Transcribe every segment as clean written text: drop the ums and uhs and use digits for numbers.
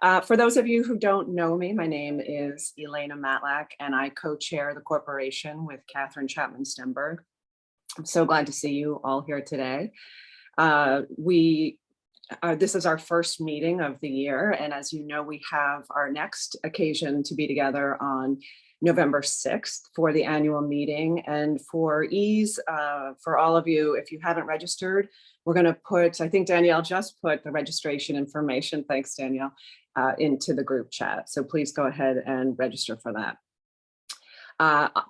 For those of you who don't know me, my name is Elena Matlack, and I co-chair the corporation with Catherine Chapman-Stemberg. I'm so glad to see you all here today. This is our first meeting of the year, and as you know, we have our next occasion to be together on November 6th for the annual meeting. And for ease, for all of you, if you haven't registered, we're going to put, I think Danielle just put the registration information, thanks Danielle, into the group chat. So please go ahead and register for that.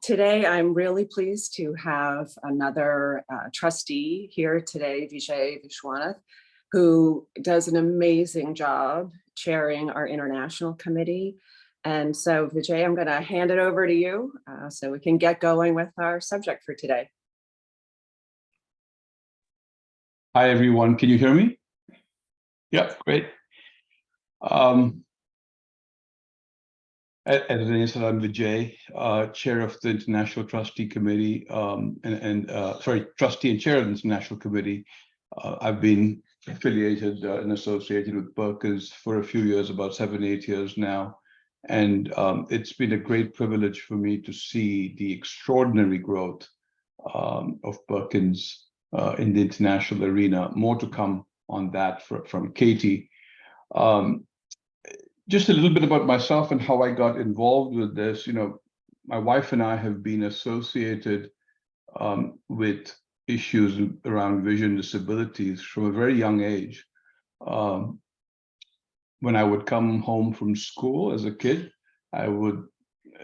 Today, I'm really pleased to have another trustee here today, Vijay Vishwanath, who does an amazing job chairing our international committee. And so Vijay, I'm going to hand it over to you so we can get going with our subject for today. Hi, everyone. Can you hear me? Yeah, great. As I said, I'm Vijay, chair of the International Trustee Committee, trustee and chair of the International Committee. I've been affiliated and associated with Perkins for a few years, about 7-8 years now. And it's been a great privilege for me to see the extraordinary growth of Perkins in the international arena. More to come on that from Katie. Just a little bit about myself and how I got involved with this. You know, my wife and I have been associated with issues around vision disabilities from a very young age. When I would come home from school as a kid, I would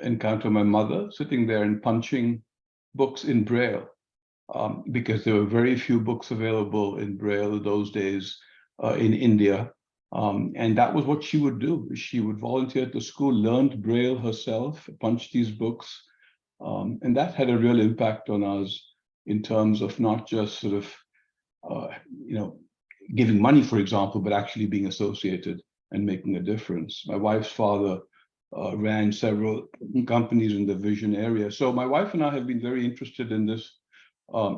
encounter my mother sitting there and punching books in Braille because there were very few books available in Braille those days in India. And that was what she would do. She would volunteer at the school, learned Braille herself, punch these books. And that had a real impact on us in terms of not just sort of, giving money, for example, but actually being associated and making a difference. My wife's father ran several companies in the vision area. So my wife and I have been very interested in this,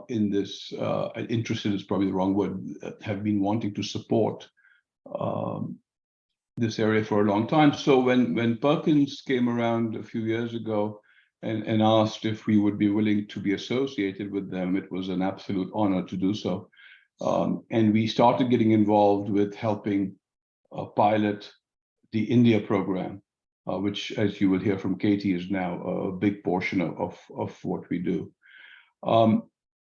interested is probably the wrong word, have been wanting to support this area for a long time. So when Perkins came around a few years ago and asked if we would be willing to be associated with them, it was an absolute honor to do so. And we started getting involved with helping pilot the India program, which, as you will hear from Katie, is now a big portion of what we do.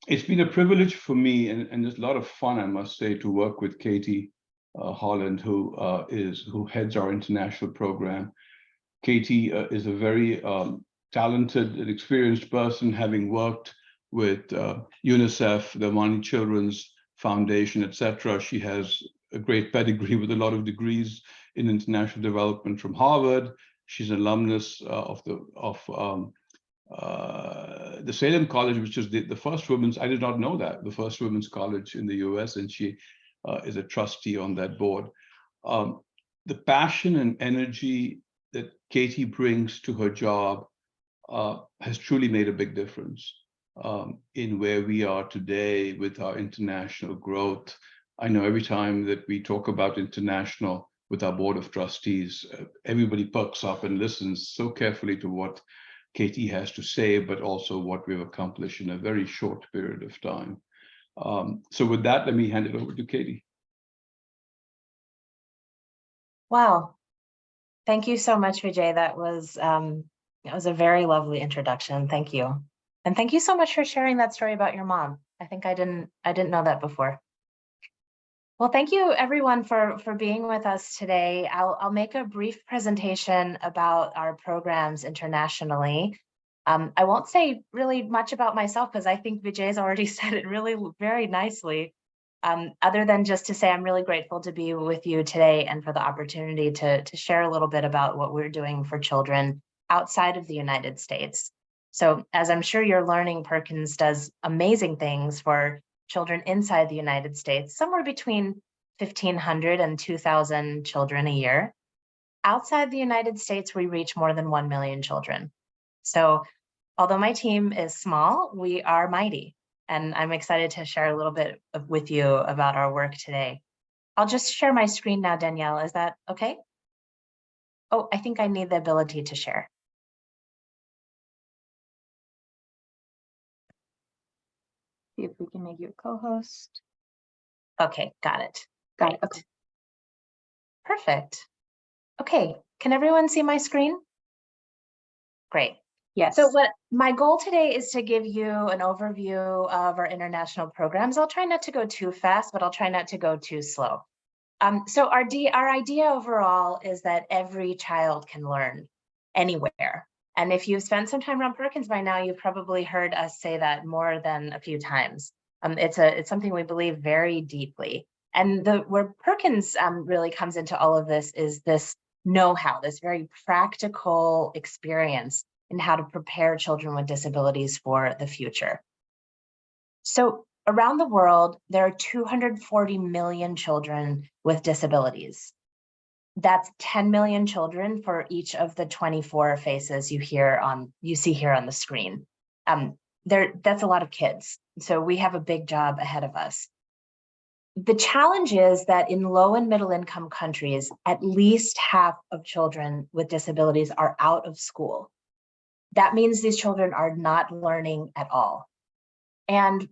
It's been a privilege for me, and it's a lot of fun, I must say, to work with Katie Holland, who heads our international program. Katie is a very talented and experienced person, having worked with UNICEF, the Mani Children's Foundation, etc. She has a great pedigree with a lot of degrees in international development from Harvard. She's an alumnus of the Salem College, which is the first women's, I did not know that, the first women's college in the US, and she is a trustee on that board. The passion and energy that Katie brings to her job has truly made a big difference in where we are today with our international growth. I know every time that we talk about international with our board of trustees, everybody perks up and listens so carefully to what Katie has to say, but also what we've accomplished in a very short period of time. So with that, let me hand it over to Katie. Wow. Thank you so much, Vijay. That was a very lovely introduction. Thank you. And thank you so much for sharing that story about your mom. I think I didn't know that before. Well, thank you everyone for being with us today. I'll make a brief presentation about our programs internationally. I won't say really much about myself because I think Vijay's already said it really very nicely. Other than just to say I'm really grateful to be with you today and for the opportunity to share a little bit about what we're doing for children outside of the United States. So as I'm sure you're learning, Perkins does amazing things for children inside the United States, somewhere between 1,500 and 2,000 children a year. Outside the United States, we reach more than 1 million children. So although my team is small, we are mighty. And I'm excited to share a little bit with you about our work today. I'll just share my screen now, Danielle. Is that okay? Oh, I think I need the ability to share. See if we can make you a co-host. Okay, got it. Got it. Okay. Perfect. Okay, can everyone see my screen? Great. Yes. So what my goal today is to give you an overview of our international programs. I'll try not to go too fast, but I'll try not to go too slow. So our idea overall is that every child can learn anywhere. And if you've spent some time around Perkins by now, you've probably heard us say that more than a few times. It's something we believe very deeply. And where Perkins really comes into all of this is this know-how, this very practical experience in how to prepare children with disabilities for the future. So around the world, there are 240 million children with disabilities. That's 10 million children for each of the 24 faces you see here on the screen. That's a lot of kids. So we have a big job ahead of us. The challenge is that in low and middle income countries, at least half of children with disabilities are out of school. That means these children are not learning at all. And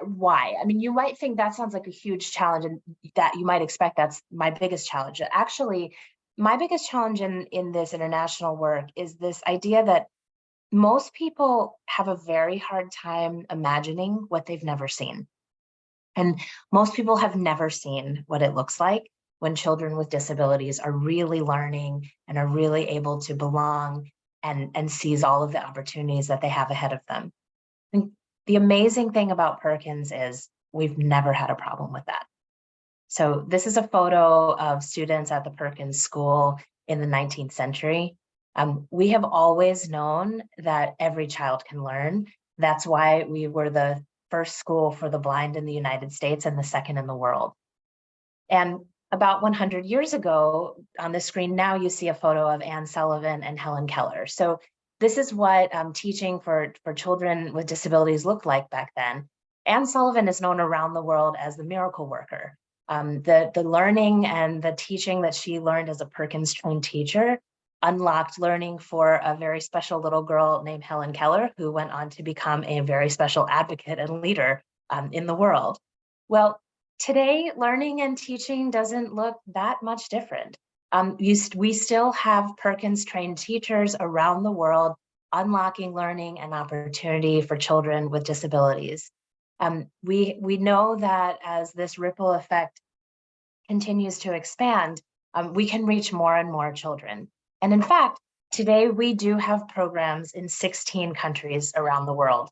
why? I mean, you might think that sounds like a huge challenge and that you might expect that's my biggest challenge. Actually, my biggest challenge in this international work is this idea that most people have a very hard time imagining what they've never seen. And most people have never seen what it looks like when children with disabilities are really learning and are really able to belong and seize all of the opportunities that they have ahead of them. And the amazing thing about Perkins is we've never had a problem with that. So this is a photo of students at the Perkins School in the 19th century. We have always known that every child can learn. That's why we were the first school for the blind in the United States and the second in the world. And about 100 years ago, on the screen now, you see a photo of Anne Sullivan and Helen Keller. So this is what teaching for children with disabilities looked like back then. Anne Sullivan is known around the world as the miracle worker. The learning and the teaching that she learned as a Perkins trained teacher unlocked learning for a very special little girl named Helen Keller, who went on to become a very special advocate and leader in the world. Well, today, learning and teaching doesn't look that much different. We still have Perkins trained teachers around the world unlocking learning and opportunity for children with disabilities. We know that as this ripple effect continues to expand, we can reach more and more children. And in fact, today we do have programs in 16 countries around the world.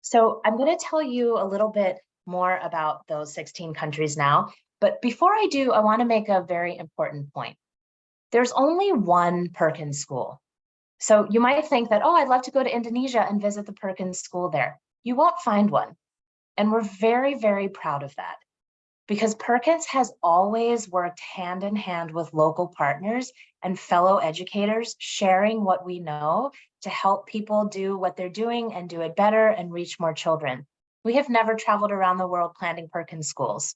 So I'm going to tell you a little bit more about those 16 countries now. But before I do, I want to make a very important point. There's only one Perkins school. So you might think that, oh, I'd love to go to Indonesia and visit the Perkins school there. You won't find one. And we're very, very proud of that, because Perkins has always worked hand in hand with local partners and fellow educators, sharing what we know to help people do what they're doing and do it better and reach more children. We have never traveled around the world planting Perkins schools.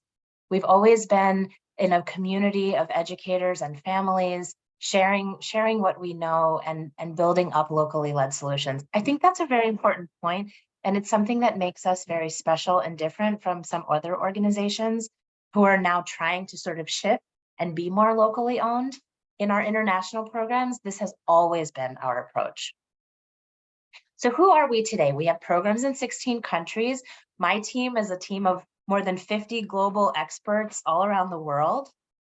We've always been in a community of educators and families, sharing what we know and building up locally led solutions. I think that's a very important point, and it's something that makes us very special and different from some other organizations who are now trying to sort of shift and be more locally owned. In our international programs, this has always been our approach. So who are we today? We have programs in 16 countries. My team is a team of more than 50 global experts all around the world.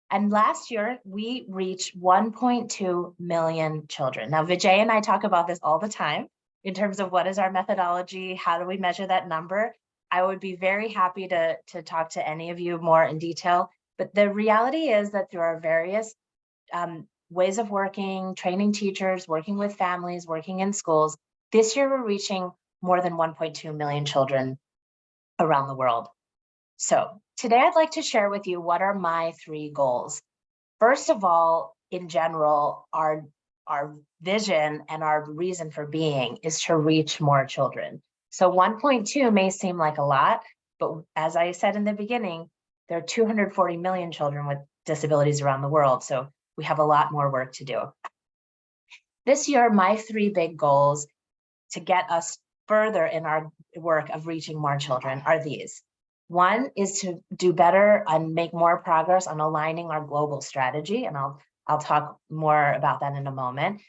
And last year, we reached 1.2 million children. Now, Vijay and I talk about this all the time in terms of what is our methodology, how do we measure that number? I would be very happy to talk to any of you more in detail. But the reality is that through our various ways of working, training teachers, working with families, working in schools, this year we're reaching more than 1.2 million children around the world. So today I'd like to share with you what are my 3 goals. First of all, in general, our vision and our reason for being is to reach more children. So 1.2 may seem like a lot, but as I said in the beginning, there are 240 million children with disabilities around the world. So We have a lot more work to do. This year, my 3 big goals to get us further in our work of reaching more children are these. One is to do better and make more progress on aligning our global strategy, and I'll talk more about that in a moment.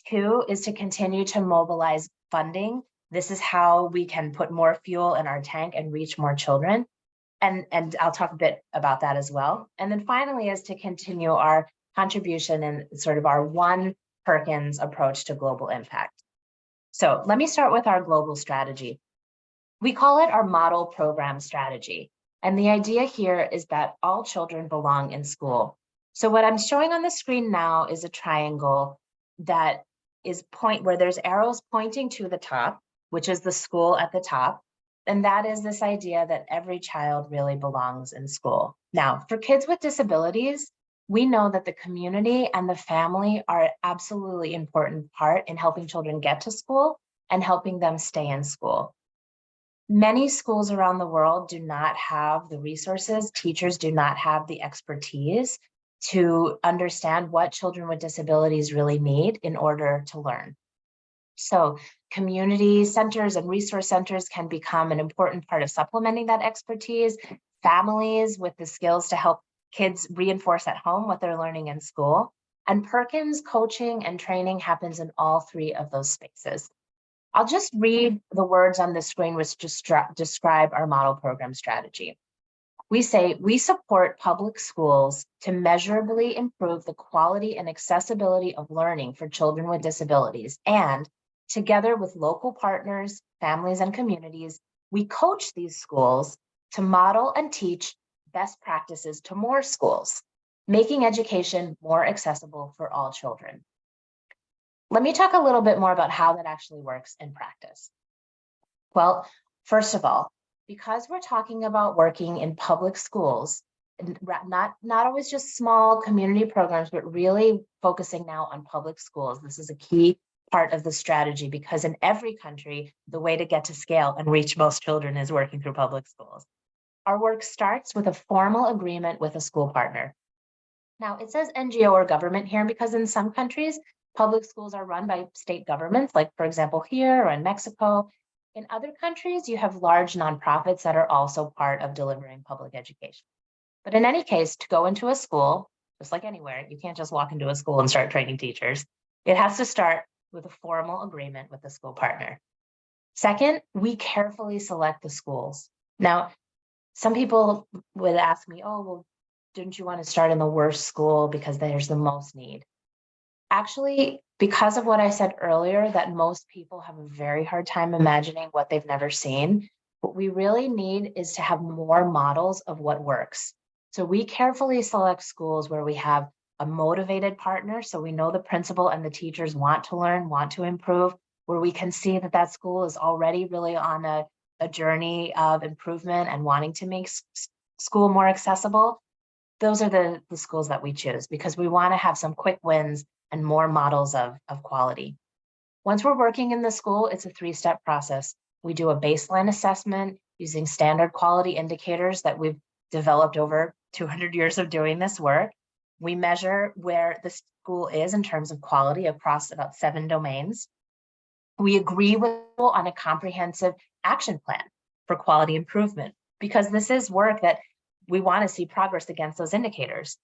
2 is to continue to mobilize funding. This is how we can put more fuel in our tank and reach more children. And I'll talk a bit about that as well. And then finally is to continue our contribution in sort of our one Perkins approach to global impact. So let me start with our global strategy. We call it our model program strategy. And the idea here is that all children belong in school. So what I'm showing on the screen now is a triangle that is where there's arrows pointing to the top, which is the school at the top. And that is this idea that every child really belongs in school. Now, for kids with disabilities, we know that the community and the family are an absolutely important part in helping children get to school and helping them stay in school. Many schools around the world do not have the resources, teachers do not have the expertise to understand what children with disabilities really need in order to learn. So community centers and resource centers can become an important part of supplementing that expertise. Families with the skills to help kids reinforce at home what they're learning in school. And Perkins coaching and training happens in all 3 of those spaces. I'll just read the words on the screen which describe our model program strategy. We say, we support public schools to measurably improve the quality and accessibility of learning for children with disabilities. And together with local partners, families, and communities, we coach these schools to model and teach best practices to more schools, making education more accessible for all children. Let me talk a little bit more about how that actually works in practice. Well, first of all, because we're talking about working in public schools, not always just small community programs, but really focusing now on public schools. This is a key part of the strategy because in every country, the way to get to scale and reach most children is working through public schools. Our work starts with a formal agreement with a school partner. Now, it says NGO or government here because in some countries, public schools are run by state governments, like for example, here or in Mexico. In other countries, you have large nonprofits that are also part of delivering public education. But in any case, to go into a school, just like anywhere, you can't just walk into a school and start training teachers. It has to start with a formal agreement with the school partner. Second, we carefully select the schools. Now, some people would ask me, oh, well, didn't you want to start in the worst school because there's the most need? Actually, because of what I said earlier, that most people have a very hard time imagining what they've never seen, what we really need is to have more models of what works. So we carefully select schools where we have a motivated partner, so we know the principal and the teachers want to learn, want to improve, where we can see that that school is already really on a journey of improvement and wanting to make school more accessible. Those are the schools that we choose because we want to have some quick wins and more models of quality. Once we're working in the school, it's a 3-step process. We do a baseline assessment using standard quality indicators that we've developed over 200 years of doing this work. We measure where the school is in terms of quality across about 7 domains. We agree with people on a comprehensive action plan for quality improvement because this is work that we want to see progress against those indicators.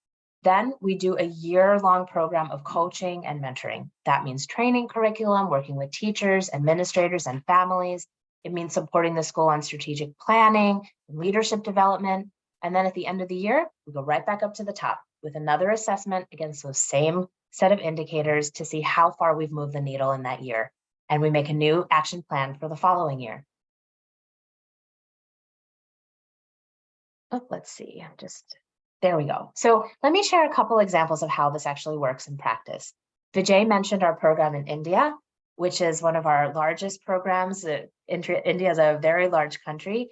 Then we do a year-long program of coaching and mentoring. That means training curriculum, working with teachers, administrators, and families. It means supporting the school on strategic planning, leadership development. And then at the end of the year, we go right back up to the top with another assessment against those same set of indicators to see how far we've moved the needle in that year. And we make a new action plan for the following year. Oh, let's see, there we go. So let me share a couple examples of how this actually works in practice. Vijay mentioned our program in India, which is one of our largest programs. India is a very large country.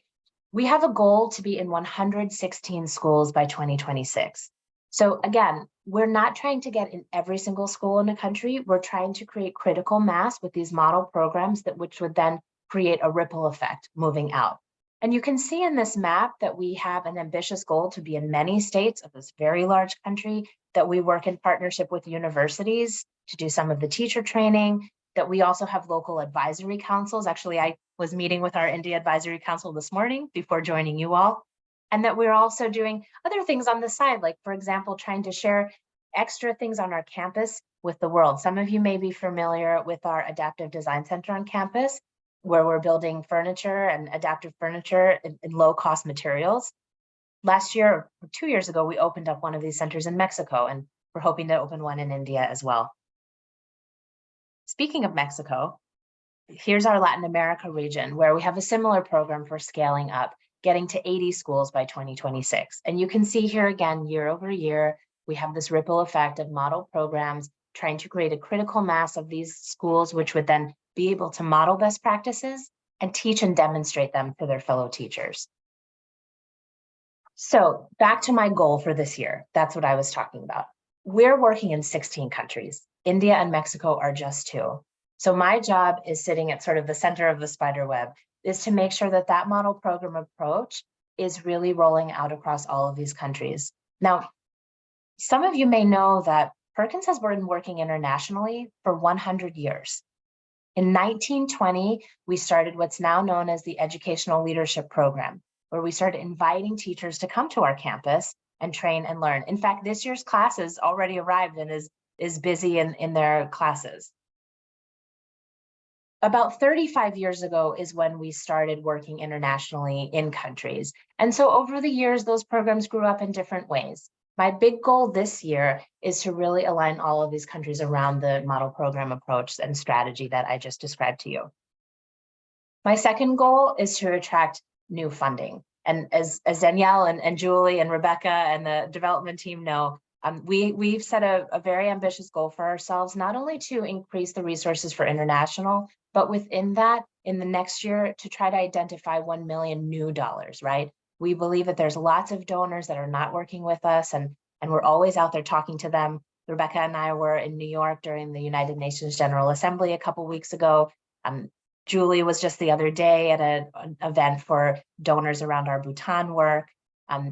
We have a goal to be in 116 schools by 2026. So again, we're not trying to get in every single school in the country. We're trying to create critical mass with these model programs which would then create a ripple effect moving out. And you can see in this map that we have an ambitious goal to be in many states of this very large country that we work in partnership with universities to do some of the teacher training, that we also have local advisory councils. Actually, I was meeting with our India Advisory Council this morning before joining you all, and that we're also doing other things on the side, like, for example, trying to share extra things on our campus with the world. Some of you may be familiar with our Adaptive Design Center on campus, where we're building furniture and adaptive furniture in low-cost materials. Last year, or 2 years ago, we opened up one of these centers in Mexico, and we're hoping to open one in India as well. Speaking of Mexico, here's our Latin America region, where we have a similar program for scaling up, getting to 80 schools by 2026. And you can see here again, year over year, we have this ripple effect of model programs trying to create a critical mass of these schools, which would then be able to model best practices and teach and demonstrate them to their fellow teachers. So back to my goal for this year. That's what I was talking about. We're working in 16 countries. India and Mexico are just 2. So my job is sitting at sort of the center of the spider web, is to make sure that that model program approach is really rolling out across all of these countries. Now, some of you may know that Perkins has been working internationally for 100 years. In 1920, we started what's now known as the Educational Leadership Program, where we started inviting teachers to come to our campus and train and learn. In fact, this year's classes already arrived and is busy in their classes. About 35 years ago is when we started working internationally in countries. And so over the years, those programs grew up in different ways. My big goal this year is to really align all of these countries around the model program approach and strategy that I just described to you. My second goal is to attract new funding. And as Danielle and Julie and Rebecca and the development team know, we've set a very ambitious goal for ourselves, not only to increase the resources for international, but within that, in the next year, to try to identify 1 million new dollars, right? We believe that there's lots of donors that are not working with us, and we're always out there talking to them. Rebecca and I were in New York during the United Nations General Assembly a couple weeks ago. Julie was just the other day at an event for donors around our Bhutan work.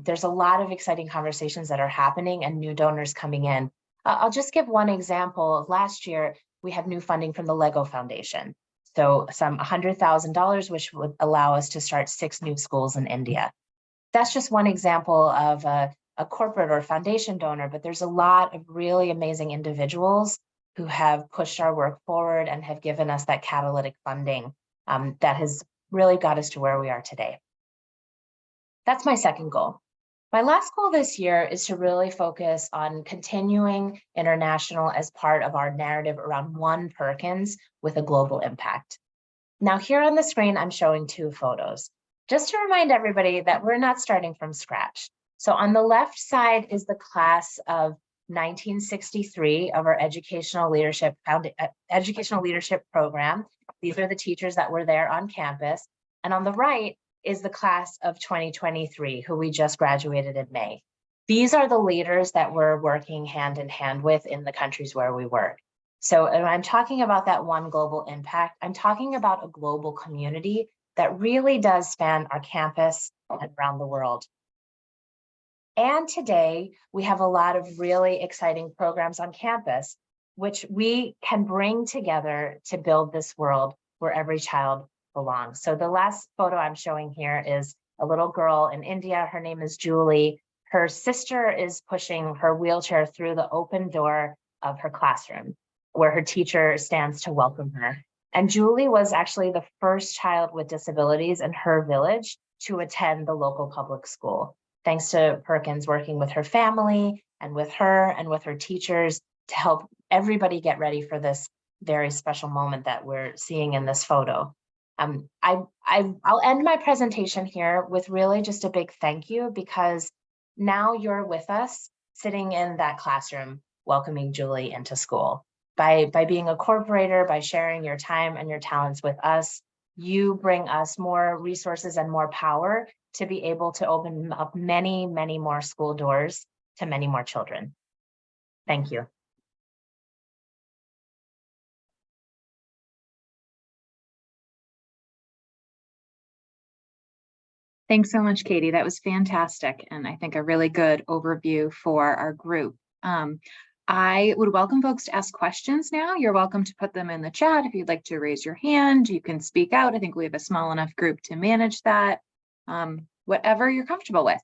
There's a lot of exciting conversations that are happening and new donors coming in. I'll just give one example. Last year, we had new funding from the Lego Foundation. So some $100,000, which would allow us to start 6 new schools in India. That's just one example of a corporate or foundation donor, but there's a lot of really amazing individuals who have pushed our work forward and have given us that catalytic funding that has really got us to where we are today. That's my second goal. My last goal this year is to really focus on continuing international as part of our narrative around one Perkins with a global impact. Now here on the screen, I'm showing 2 photos, just to remind everybody that we're not starting from scratch. So on the left side is the class of 1963 of our Educational Leadership Program. These are the teachers that were there on campus. And on the right is the class of 2023, who we just graduated in May. These are the leaders that we're working hand in hand with in the countries where we work. So when I'm talking about that one global impact, I'm talking about a global community that really does span our campus and around the world. And today, we have a lot of really exciting programs on campus, which we can bring together to build this world where every child belongs. So the last photo I'm showing here is a little girl in India. Her name is Julie. Her sister is pushing her wheelchair through the open door of her classroom, where her teacher stands to welcome her. And Julie was actually the first child with disabilities in her village to attend the local public school, thanks to Perkins working with her family and with her teachers to help everybody get ready for this very special moment that we're seeing in this photo. I'll end my presentation here with really just a big thank you, because now you're with us sitting in that classroom, welcoming Julie into school. By being a corporator, by sharing your time and your talents with us, you bring us more resources and more power to be able to open up many, many more school doors to many more children. Thank you. Thanks so much, Katie. That was fantastic. And I think a really good overview for our group. I would welcome folks to ask questions now. You're welcome to put them in the chat. If you'd like to raise your hand, you can speak out. I think we have a small enough group to manage that. Whatever you're comfortable with.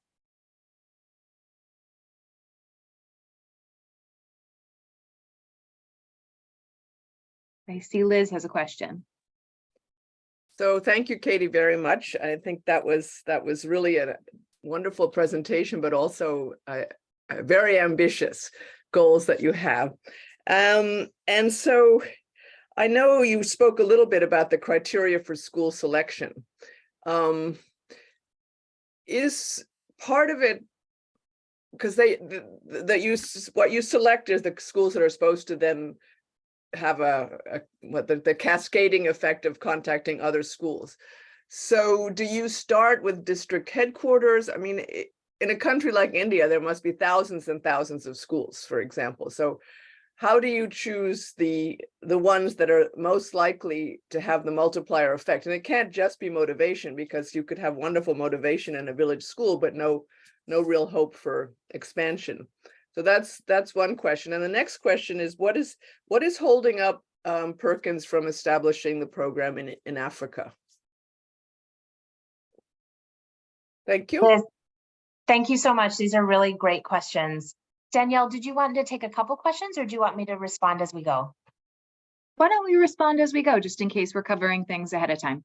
I see Liz has a question. So thank you, Katie, very much. I think that was really a wonderful presentation, but also very ambitious goals that you have. And so I know you spoke a little bit about the criteria for school selection. Is part of it because what you select is the schools that are supposed to then have the cascading effect of contacting other schools. So do you start with district headquarters? I mean, in a country like India, there must be thousands and thousands of schools, for example. So how do you choose the ones that are most likely to have the multiplier effect? And it can't just be motivation, because you could have wonderful motivation in a village school, but no real hope for expansion. So that's one question. And the next question is, what is holding up Perkins from establishing the program in Africa? Thank you. Liz, thank you so much. These are really great questions. Danielle, did you want to take a couple questions, or do you want me to respond as we go? Why don't we respond as we go, just in case we're covering things ahead of time?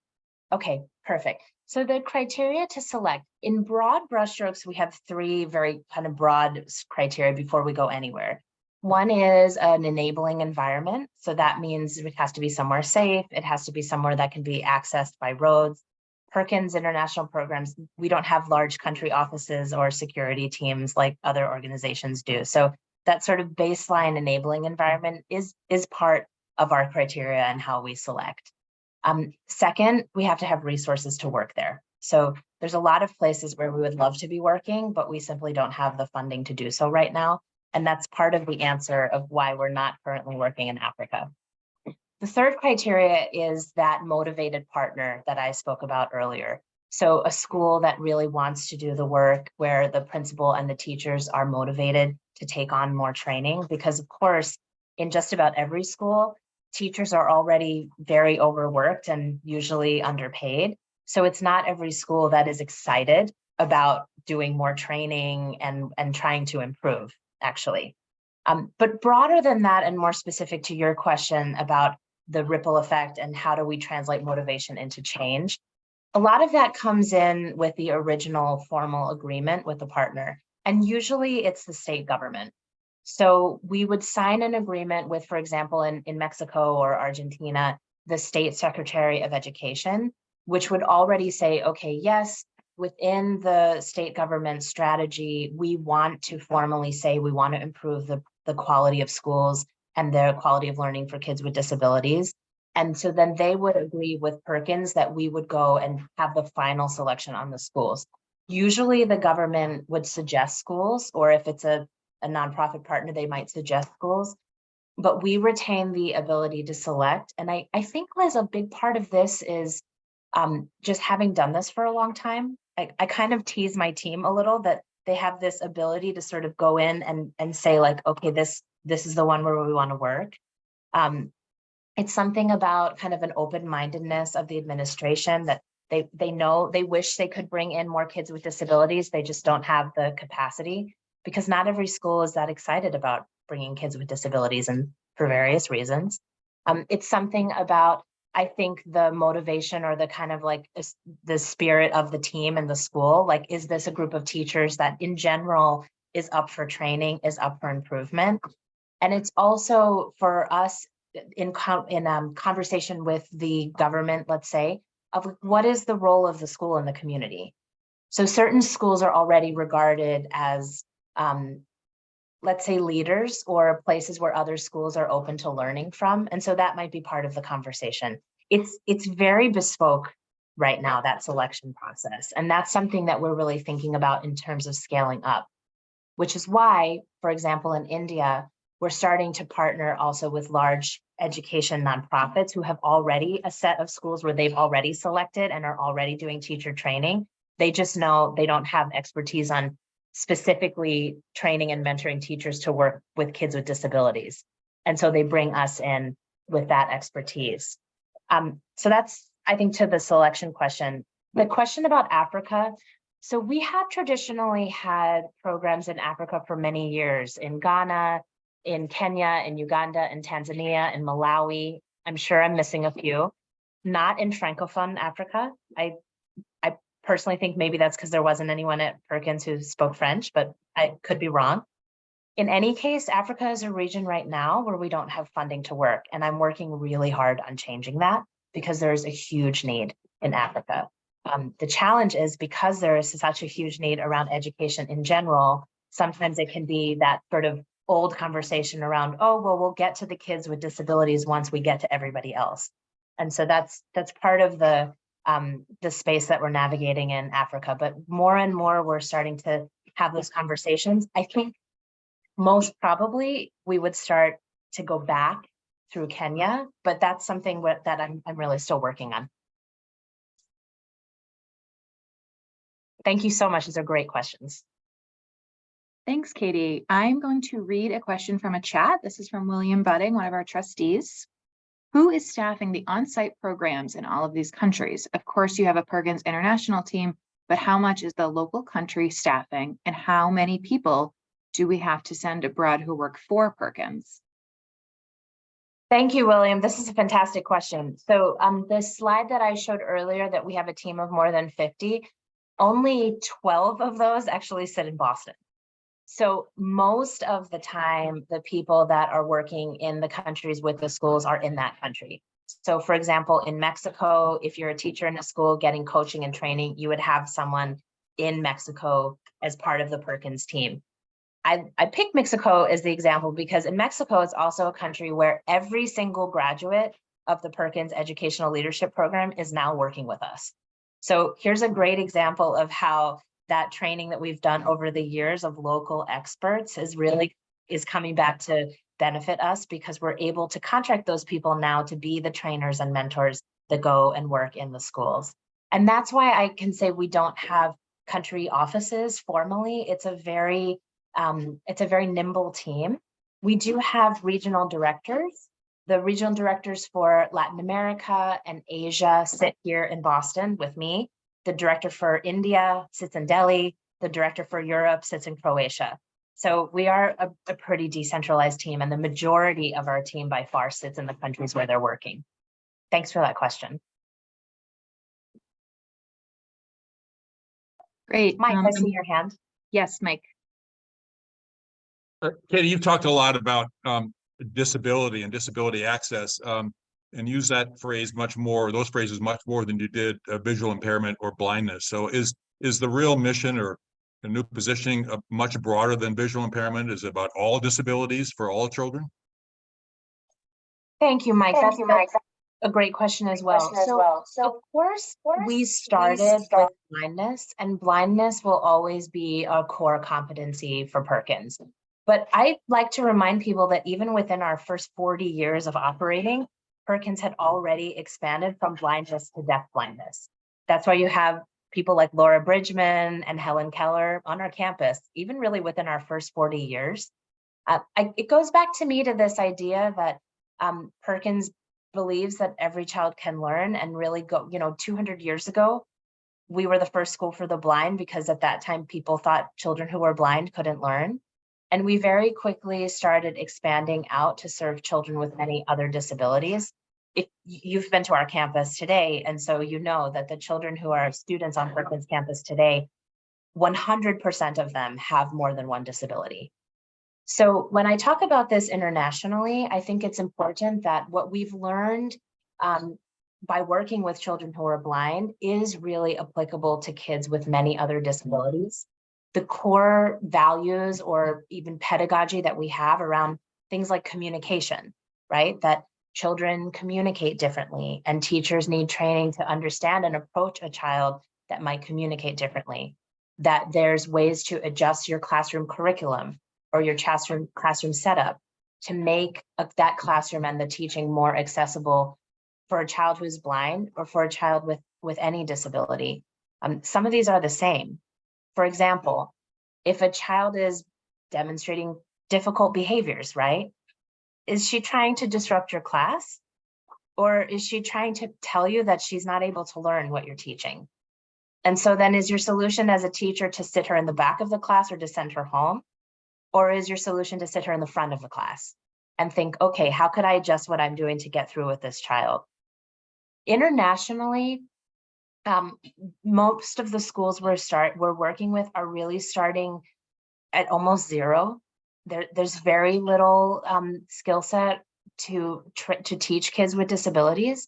Okay, perfect. So the criteria to select, in broad brushstrokes, we have three very kind of broad criteria before we go anywhere. One is an enabling environment. So that means it has to be somewhere safe. It has to be somewhere that can be accessed by roads. Perkins international programs, we don't have large country offices or security teams like other organizations do. So that sort of baseline enabling environment is part of our criteria and how we select. Second, we have to have resources to work there. So there's a lot of places where we would love to be working, but we simply don't have the funding to do so right now. And that's part of the answer of why we're not currently working in Africa. The third criteria is that motivated partner that I spoke about earlier. So a school that really wants to do the work, where the principal and the teachers are motivated to take on more training, because of course, in just about every school, teachers are already very overworked and usually underpaid. So it's not every school that is excited about doing more training and trying to improve, actually. But broader than that, and more specific to your question about the ripple effect and how do we translate motivation into change, a lot of that comes in with the original formal agreement with the partner. And usually it's the state government. So we would sign an agreement with, for example, in Mexico or Argentina, the state secretary of education, which would already say, okay, yes, within the state government strategy, we want to formally say we want to improve the quality of schools and the quality of learning for kids with disabilities. And so then they would agree with Perkins that we would go and have the final selection on the schools. Usually the government would suggest schools, or if it's a nonprofit partner, they might suggest schools, but we retain the ability to select. And I think, Liz, a big part of this is just having done this for a long time. I kind of tease my team a little that they have this ability to sort of go in and say like, okay, this is the one where we want to work. It's something about kind of an open-mindedness of the administration that they know, they wish they could bring in more kids with disabilities. They just don't have the capacity, because not every school is that excited about bringing kids with disabilities, and for various reasons. It's something about, I think, the motivation or the kind of like the spirit of the team and the school. Like, is this a group of teachers that in general is up for training, is up for improvement? And it's also for us in conversation with the government, let's say, of what is the role of the school in the community. So certain schools are already regarded as, let's say, leaders or places where other schools are open to learning from. And so that might be part of the conversation. It's very bespoke right now, that selection process. And that's something that we're really thinking about in terms of scaling up, which is why, for example, in India, we're starting to partner also with large education nonprofits who have already a set of schools where they've already selected and are already doing teacher training. They just know they don't have expertise on specifically training and mentoring teachers to work with kids with disabilities. And so they bring us in with that expertise. So that's, I think, to the selection question. The question about Africa. So we have traditionally had programs in Africa for many years, in Ghana, in Kenya, in Uganda, in Tanzania, in Malawi. I'm sure I'm missing a few. Not in Francophone Africa. I personally think maybe that's because there wasn't anyone at Perkins who spoke French, but I could be wrong. In any case, Africa is a region right now where we don't have funding to work. And I'm working really hard on changing that because there's a huge need in Africa. The challenge is because there is such a huge need around education in general, sometimes it can be that sort of old conversation around, oh, well, we'll get to the kids with disabilities once we get to everybody else. And so that's part of the space that we're navigating in Africa. But more and more, we're starting to have those conversations. I think most probably we would start to go back through Kenya, but that's something that I'm really still working on. Thank you so much. These are great questions. Thanks, Katie. I'm going to read a question from a chat. This is from William Budding, one of our trustees. Who is staffing the on-site programs in all of these countries? Of course, you have a Perkins international team, but how much is the local country staffing, and how many people do we have to send abroad who work for Perkins? Thank you, William. This is a fantastic question. So the slide that I showed earlier that we have a team of more than 50, only 12 of those actually sit in Boston. So most of the time, the people that are working in the countries with the schools are in that country. So for example, in Mexico, if you're a teacher in a school getting coaching and training, you would have someone in Mexico as part of the Perkins team. I picked Mexico as the example because in Mexico, it's also a country where every single graduate of the Perkins Educational Leadership Program is now working with us. So here's a great example of how that training that we've done over the years of local experts is coming back to benefit us because we're able to contract those people now to be the trainers and mentors that go and work in the schools. And that's why I can say we don't have country offices formally. It's a very nimble team. We do have regional directors. The regional directors for Latin America and Asia sit here in Boston with me. The director for India sits in Delhi. The director for Europe sits in Croatia. So we are a pretty decentralized team, and the majority of our team by far sits in the countries where they're working. Thanks for that question. Great. Mike, I see your hand. Yes, Mike. Katie, you've talked a lot about disability and disability access, and use that phrase much more, those phrases much more than you did visual impairment or blindness. So is the real mission or a new positioning much broader than visual impairment? Is it about all disabilities for all children? Thank you, Mike. That's a great question as well. So of course, we started with blindness, and blindness will always be a core competency for Perkins. But I'd like to remind people that even within our first 40 years of operating, Perkins had already expanded from blindness to deaf blindness. That's why you have people like Laura Bridgman and Helen Keller on our campus, even really within our first 40 years. It goes back to me to this idea that Perkins believes that every child can learn, and really 200 years ago, we were the first school for the blind because at that time people thought children who were blind couldn't learn. And we very quickly started expanding out to serve children with many other disabilities. If you've been to our campus today, and so you know that the children who are students on Perkins campus today, 100% of them have more than one disability. So when I talk about this internationally, I think it's important that what we've learned by working with children who are blind is really applicable to kids with many other disabilities. The core values or even pedagogy that we have around things like communication, right? That children communicate differently, and teachers need training to understand and approach a child that might communicate differently. That there's ways to adjust your classroom curriculum or your classroom setup to make that classroom and the teaching more accessible for a child who's blind or for a child with any disability. Some of these are the same. For example, If a child is demonstrating difficult behaviors, right? Is she trying to disrupt your class? Or is she trying to tell you that she's not able to learn what you're teaching? And so then is your solution as a teacher to sit her in the back of the class or to send her home? Or is your solution to sit her in the front of the class and think, okay, how could I adjust what I'm doing to get through with this child? Internationally, most of the schools we're working with are really starting at almost zero. There's very little skill set to teach kids with disabilities.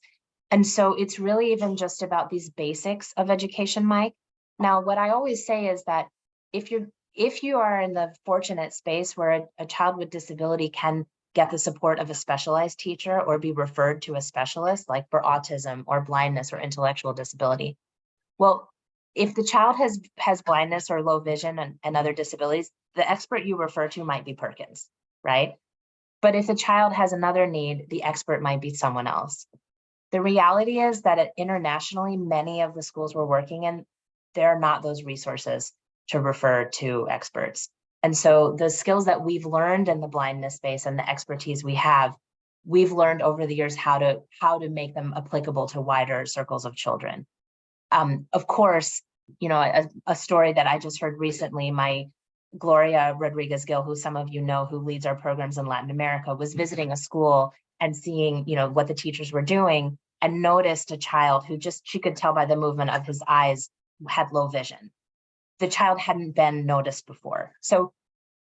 And so it's really even just about these basics of education, Mike. Now, what I always say is that if you are in the fortunate space where a child with disability can get the support of a specialized teacher or be referred to a specialist, like for autism or blindness or intellectual disability. Well, if the child has blindness or low vision and other disabilities, the expert you refer to might be Perkins, right? But if the child has another need, the expert might be someone else. The reality is that internationally, many of the schools we're working in, there are not those resources to refer to experts. And so the skills that we've learned in the blindness space and the expertise we've learned over the years how to make them applicable to wider circles of children. Of course, a story that I just heard recently, my Gloria Rodriguez-Gil, who some of you know, who leads our programs in Latin America, was visiting a school and seeing, what the teachers were doing, and noticed a child who she could tell by the movement of his eyes had low vision. The child hadn't been noticed before. So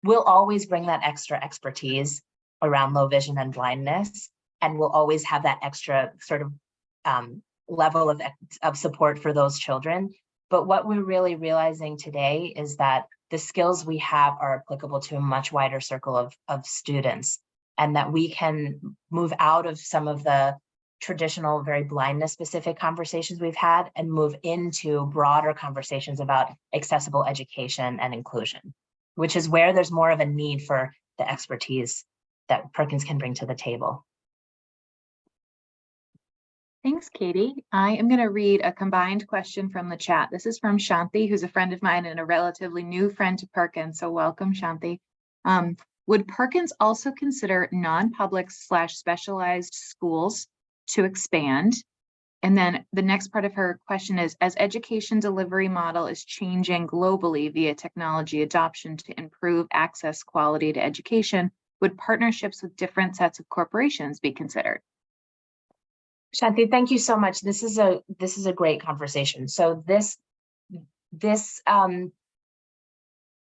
we'll always bring that extra expertise around low vision and blindness, and we'll always have that extra sort of level of support for those children. But what we're really realizing today is that the skills we have are applicable to a much wider circle of students, and that we can move out of some of the traditional, very blindness specific conversations we've had and move into broader conversations about accessible education and inclusion, which is where there's more of a need for the expertise that Perkins can bring to the table. Thanks, Katie. I am going to read a combined question from the chat. This is from Shanti, who's a friend of mine and a relatively new friend to Perkins. So welcome, Shanti. Would Perkins also consider non-public / specialized schools to expand? And then the next part of her question is, as education delivery model is changing globally via technology adoption to improve access quality to education, would partnerships with different sets of corporations be considered? Shanti, thank you so much. This is a great conversation. So this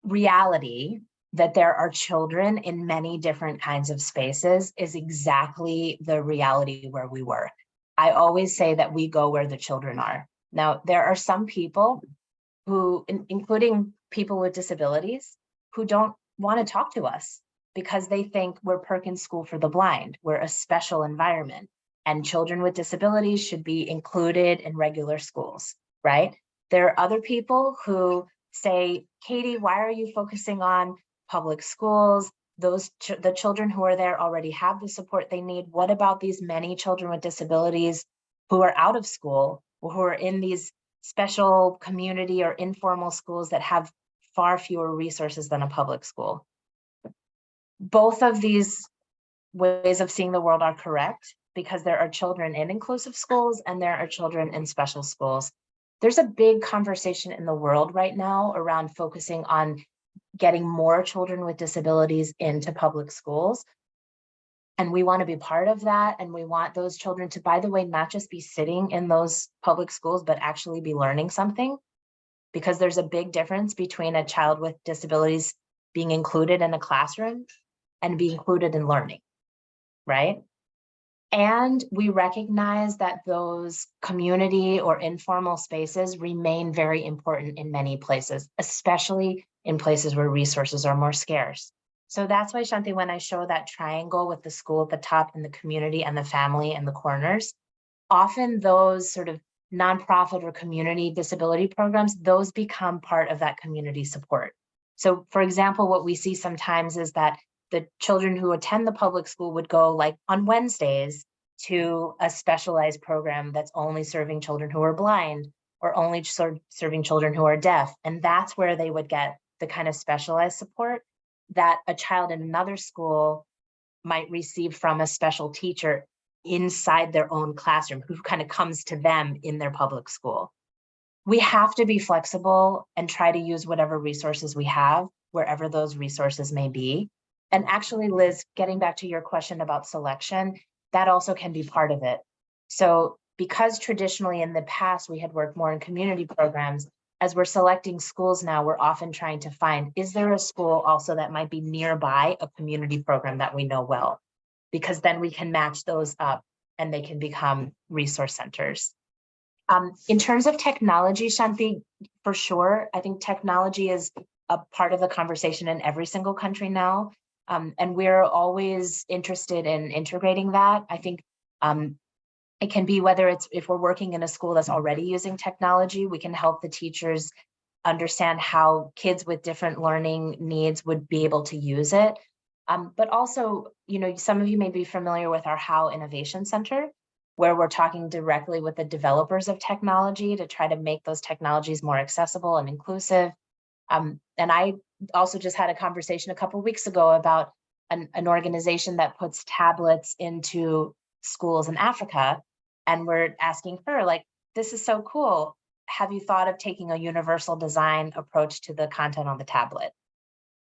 reality that there are children in many different kinds of spaces is exactly the reality where we work. I always say that we go where the children are. Now, there are some people who, including people with disabilities, who don't want to talk to us because they think we're Perkins School for the Blind. We're a special environment, and children with disabilities should be included in regular schools, right? There are other people who say, Katie, why are you focusing on public schools? The children who are there already have the support they need. What about these many children with disabilities who are out of school, or who are in these special community or informal schools that have far fewer resources than a public school? Both of these ways of seeing the world are correct, because there are children in inclusive schools and there are children in special schools. There's a big conversation in the world right now around focusing on getting more children with disabilities into public schools. And we want to be part of that. And we want those children to, by the way, not just be sitting in those public schools, but actually be learning something. Because there's a big difference between a child with disabilities being included in a classroom and being included in learning, right? And we recognize that those community or informal spaces remain very important in many places, especially in places where resources are more scarce. So that's why, Shanti, when I show that triangle with the school at the top and the community and the family in the corners, often those sort of nonprofit or community disability programs, those become part of that community support. So for example, what we see sometimes is that the children who attend the public school would go like on Wednesdays to a specialized program that's only serving children who are blind or only serving children who are deaf. And that's where they would get the kind of specialized support that a child in another school might receive from a special teacher inside their own classroom, who kind of comes to them in their public school. We have to be flexible and try to use whatever resources we have, wherever those resources may be. And actually, Liz, getting back to your question about selection, that also can be part of it. So because traditionally in the past, we had worked more in community programs, as we're selecting schools now, we're often trying to find, is there a school also that might be nearby a community program that we know well? Because then we can match those up and they can become resource centers. In terms of technology, Shanti, for sure, I think technology is a part of the conversation in every single country now. And we're always interested in integrating that. I think it can be whether it's if we're working in a school that's already using technology, we can help the teachers understand how kids with different learning needs would be able to use it. But also, you know, some of you may be familiar with our How Innovation Center, where we're talking directly with the developers of technology to try to make those technologies more accessible and inclusive. And I also just had a conversation a couple of weeks ago about an organization that puts tablets into schools in Africa. And we're asking her, like, this is so cool. Have you thought of taking a universal design approach to the content on the tablet?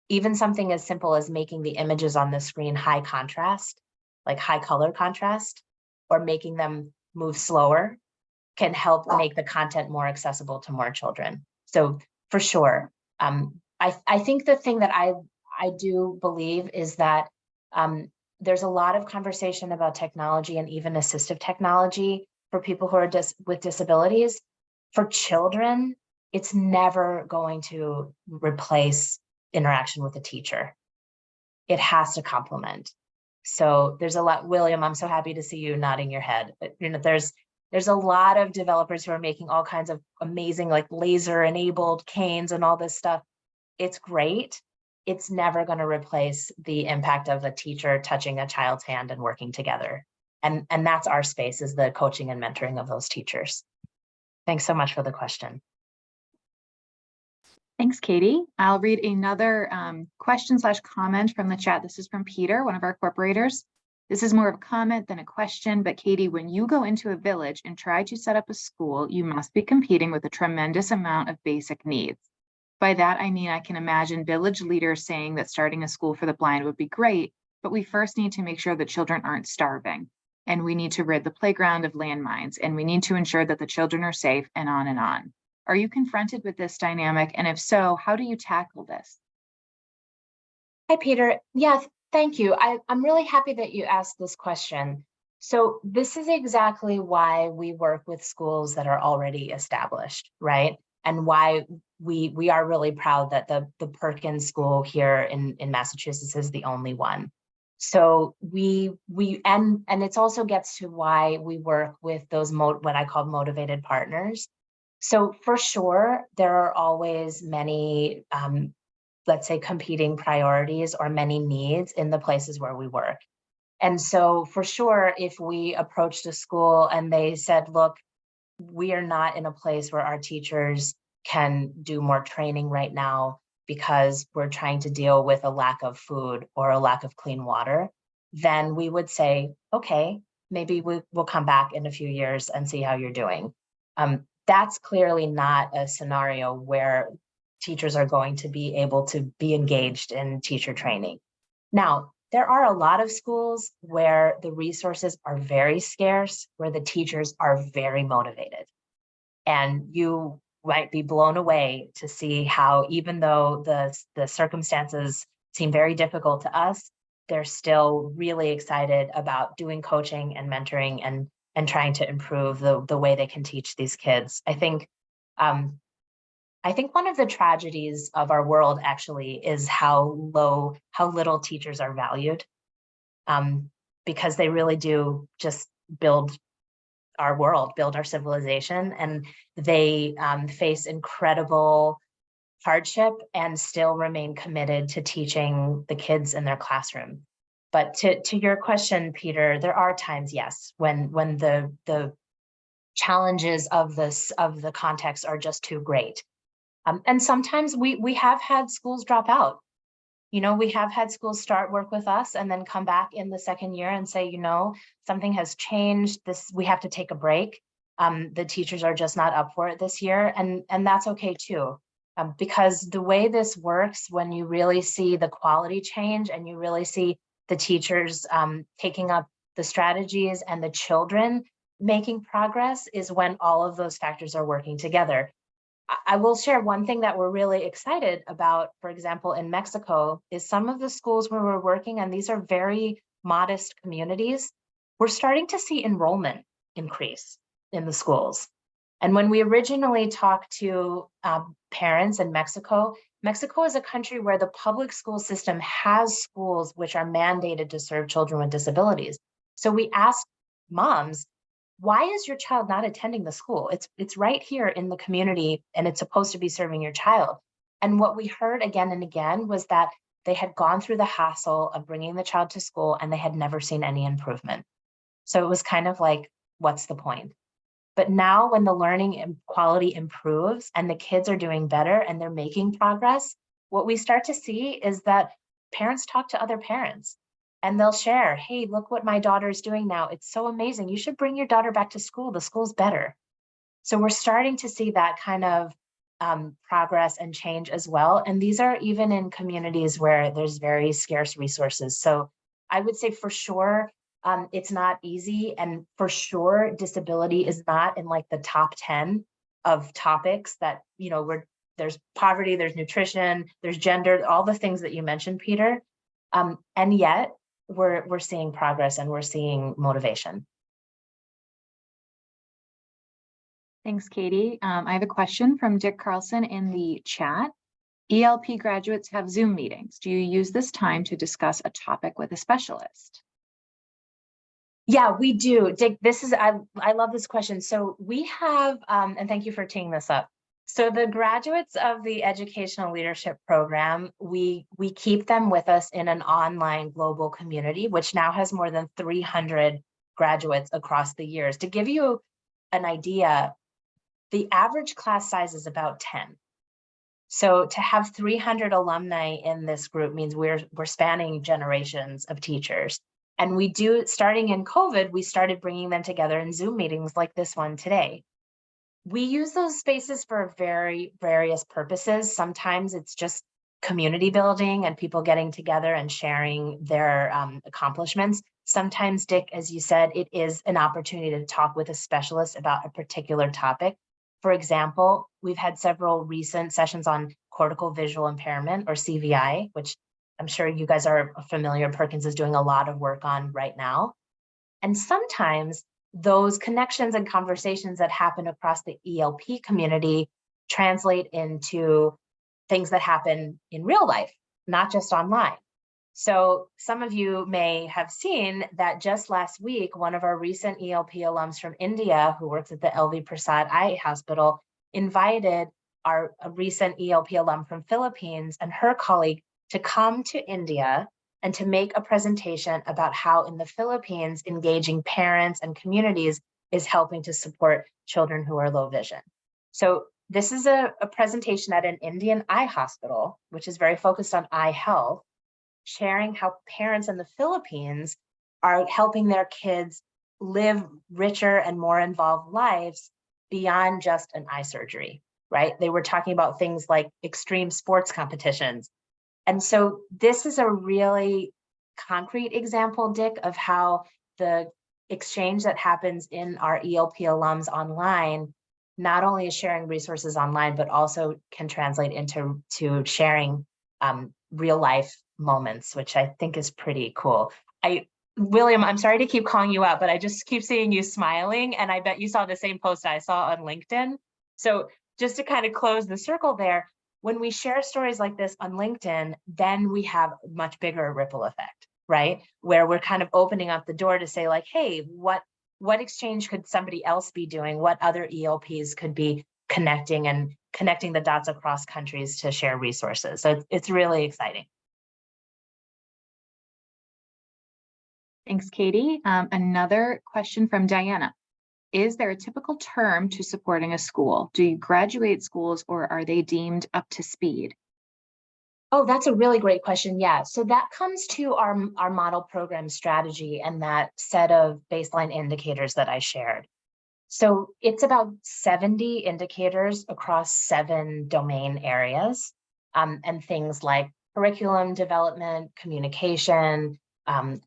Even something as simple as making the images on the screen high contrast, like high color contrast, or making them move slower can help make the content more accessible to more children. So for sure, I think the thing that I do believe is that there's a lot of conversation about technology and even assistive technology for people who are with disabilities. For children, it's never going to replace interaction with a teacher. It has to complement. So there's a lot, William, I'm so happy to see you nodding your head. You know, there's a lot of developers who are making all kinds of amazing, like laser enabled canes and all this stuff. It's great. It's never going to replace the impact of a teacher touching a child's hand and working together. And that's our space, is the coaching and mentoring of those teachers. Thanks so much for the question. Thanks, Katie. I'll read another question/comment from the chat. This is from Peter, one of our corporators. This is more of a comment than a question, but Katie, when you go into a village and try to set up a school, you must be competing with a tremendous amount of basic needs. By that, I mean, I can imagine village leaders saying that starting a school for the blind would be great, but we first need to make sure that children aren't starving. And we need to rid the playground of landmines, and we need to ensure that the children are safe, and on and on. Are you confronted with this dynamic? And if so, how do you tackle this? Hi, Peter. Yeah, thank you. I'm really happy that you asked this question. So this is exactly why we work with schools that are already established, right? And why we are really proud that the Perkins school here in Massachusetts is the only one. So and it also gets to why we work with those what I call motivated partners. So for sure, there are always many, let's say, competing priorities or many needs in the places where we work. And so for sure, if we approached a school and they said, look, we are not in a place where our teachers can do more training right now because we're trying to deal with a lack of food or a lack of clean water, then we would say, okay, maybe we'll come back in a few years and see how you're doing. That's clearly not a scenario where teachers are going to be able to be engaged in teacher training. Now, there are a lot of schools where the resources are very scarce, where the teachers are very motivated. And you might be blown away to see how, even though the circumstances seem very difficult to us, they're still really excited about doing coaching and mentoring and trying to improve the way they can teach these kids. I think one of the tragedies of our world actually is how little teachers are valued, because they really do just build our world, build our civilization, and they face incredible hardship and still remain committed to teaching the kids in their classroom. But to your question, Peter, there are times, yes, when the challenges of the context are just too great. And sometimes we have had schools drop out. You know, we have had schools start work with us and then come back in the second year and say, you know, something has changed. We have to take a break. The teachers are just not up for it this year, and that's okay too. Because the way this works, when you really see the quality change and you really see the teachers taking up the strategies and the children making progress, is when all of those factors are working together. I will share one thing that we're really excited about, for example, in Mexico, is some of the schools where we're working, and these are very modest communities, we're starting to see enrollment increase in the schools. And when we originally talked to parents in Mexico, Mexico is a country where the public school system has schools which are mandated to serve children with disabilities. So we asked moms, why is your child not attending the school? It's right here in the community, and it's supposed to be serving your child. And what we heard again and again was that they had gone through the hassle of bringing the child to school and they had never seen any improvement. So it was kind of like, what's the point? But now when the learning quality improves and the kids are doing better and they're making progress, what we start to see is that parents talk to other parents. And they'll share, hey, look what my daughter's doing now. It's so amazing. You should bring your daughter back to school. The school's better. So we're starting to see that kind of progress and change as well. And these are even in communities where there's very scarce resources. So I would say for sure, it's not easy. And for sure, disability is not in like the top 10 of topics that, you know, there's poverty, there's nutrition, there's gender, all the things that you mentioned, Peter. And yet, we're seeing progress and we're seeing motivation. Thanks, Katie. I have a question from Dick Carlson in the chat. ELP graduates have Zoom meetings. Do you use this time to discuss a topic with a specialist? Yeah, we do. Dick, I love this question. So we have, and thank you for teeing this up. So the graduates of the Educational Leadership Program, we keep them with us in an online global community, which now has more than 300 graduates across the years. To give you an idea, the average class size is about 10. So to have 300 alumni in this group means we're spanning generations of teachers. And we do, starting in COVID, we started bringing them together in Zoom meetings like this one today. We use those spaces for various purposes. Sometimes it's just community building and people getting together and sharing their accomplishments. Sometimes, Dick, as you said, it is an opportunity to talk with a specialist about a particular topic. For example, we've had several recent sessions on cortical visual impairment, or CVI, which I'm sure you guys are familiar. Perkins is doing a lot of work on right now. And sometimes those connections and conversations that happen across the ELP community translate into things that happen in real life, not just online. So some of you may have seen that just last week, one of our recent ELP alums from India, who works at the LV Prasad Eye Hospital, invited a recent ELP alum from Philippines and her colleague to come to India and to make a presentation about how in the Philippines, engaging parents and communities is helping to support children who are low vision. So this is a presentation at an Indian eye hospital, which is very focused on eye health, sharing how parents in the Philippines are helping their kids live richer and more involved lives beyond just an eye surgery, right? They were talking about things like extreme sports competitions. And so this is a really concrete example, Dick, of how the exchange that happens in our ELP alums online not only is sharing resources online, but also can translate into sharing real life moments, which I think is pretty cool. William, I'm sorry to keep calling you out, but I just keep seeing you smiling, and I bet you saw the same post I saw on LinkedIn. So just to kind of close the circle there, when we share stories like this on LinkedIn, then we have a much bigger ripple effect, right? Where we're kind of opening up the door to say like, hey, what exchange could somebody else be doing? What other ELPs could be connecting the dots across countries to share resources? So it's really exciting. Thanks, Katie. Another question from Diana. is there a typical term to supporting a school? Do you graduate schools or are they deemed up to speed? Oh, that's a really great question. Yeah, so that comes to our model program strategy and that set of baseline indicators that I shared. So it's about 70 indicators across 7 domain areas, and things like curriculum development, communication,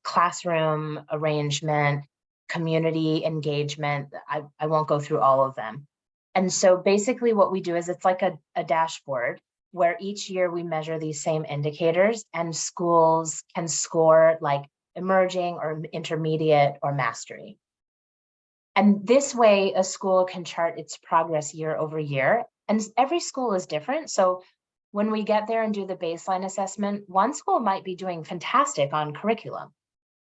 classroom arrangement, community engagement. I won't go through all of them. And so basically what we do is it's like a dashboard where each year we measure these same indicators and schools can score like emerging or intermediate or mastery. And this way, a school can chart its progress year over year. And every school is different. So when we get there and do the baseline assessment, one school might be doing fantastic on curriculum,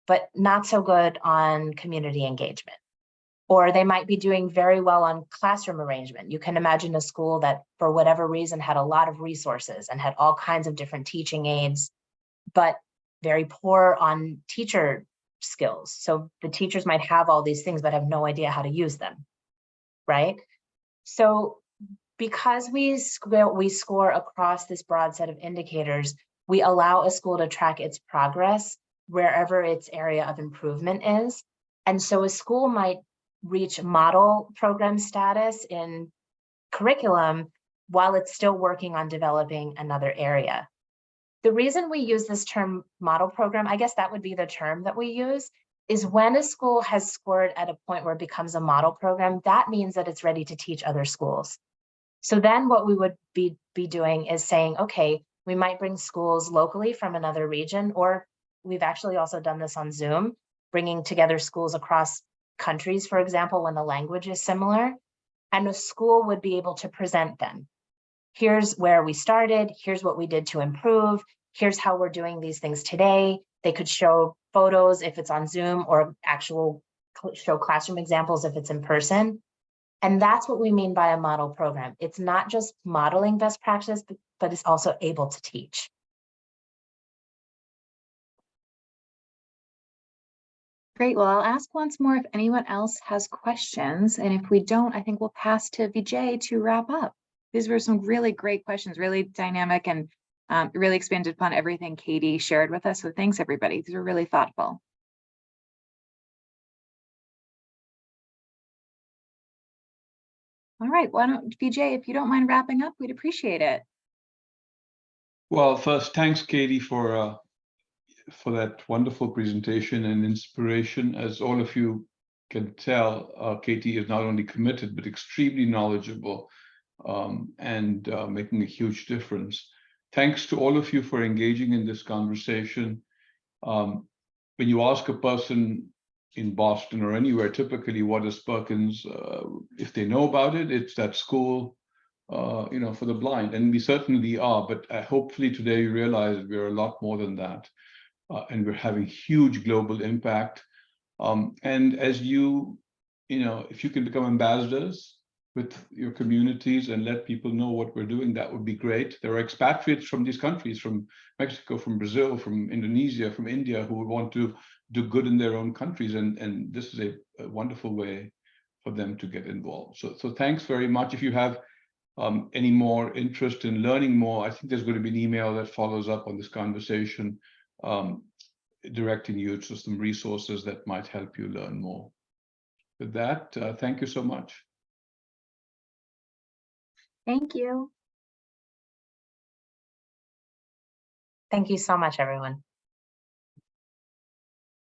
but not so good on community engagement. Or they might be doing very well on classroom arrangement. You can imagine a school that, for whatever reason, had a lot of resources and had all kinds of different teaching aids, but very poor on teacher skills. So the teachers might have all these things, but have no idea how to use them, right? So because we score across this broad set of indicators, we allow a school to track its progress wherever its area of improvement is. And so a school might reach model program status in curriculum while it's still working on developing another area. The reason we use this term model program, I guess that would be the term that we use, is when a school has scored at a point where it becomes a model program, that means that it's ready to teach other schools. So then what we would be doing is saying, okay, we might bring schools locally from another region, or we've actually also done this on Zoom, bringing together schools across countries, for example, when the language is similar, and a school would be able to present them. Here's where we started, here's what we did to improve, here's how we're doing these things today. They could show photos if it's on Zoom, or actual show classroom examples if it's in person. And that's what we mean by a model program. It's not just modeling best practice, but it's also able to teach. Great. Well, I'll ask once more if anyone else has questions. And if we don't, I think we'll pass to Vijay to wrap up. These were some really great questions, really dynamic, and really expanded upon everything Katie shared with us. So thanks, everybody. These were really thoughtful. All right, why don't, Vijay, if you don't mind wrapping up, we'd appreciate it. Well, first, thanks, Katie, for that wonderful presentation and inspiration. As all of you can tell, Katie is not only committed, but extremely knowledgeable, and making a huge difference. Thanks to all of you for engaging in this conversation. When you ask a person in Boston or anywhere, typically, what is Perkins? If they know about it, it's that school, for the blind, and we certainly are. But hopefully today you realize we're a lot more than that, and we're having huge global impact. And as if you can become ambassadors with your communities and let people know what we're doing, that would be great. There are expatriates from these countries, from Mexico, from Brazil, from Indonesia, from India, who would want to do good in their own countries. And this is a wonderful way for them to get involved. So thanks very much. If you have any more interest in learning more, I think there's going to be an email that follows up on this conversation, directing you to some resources that might help you learn more. With that, thank you so much. Thank you. Thank you so much, everyone.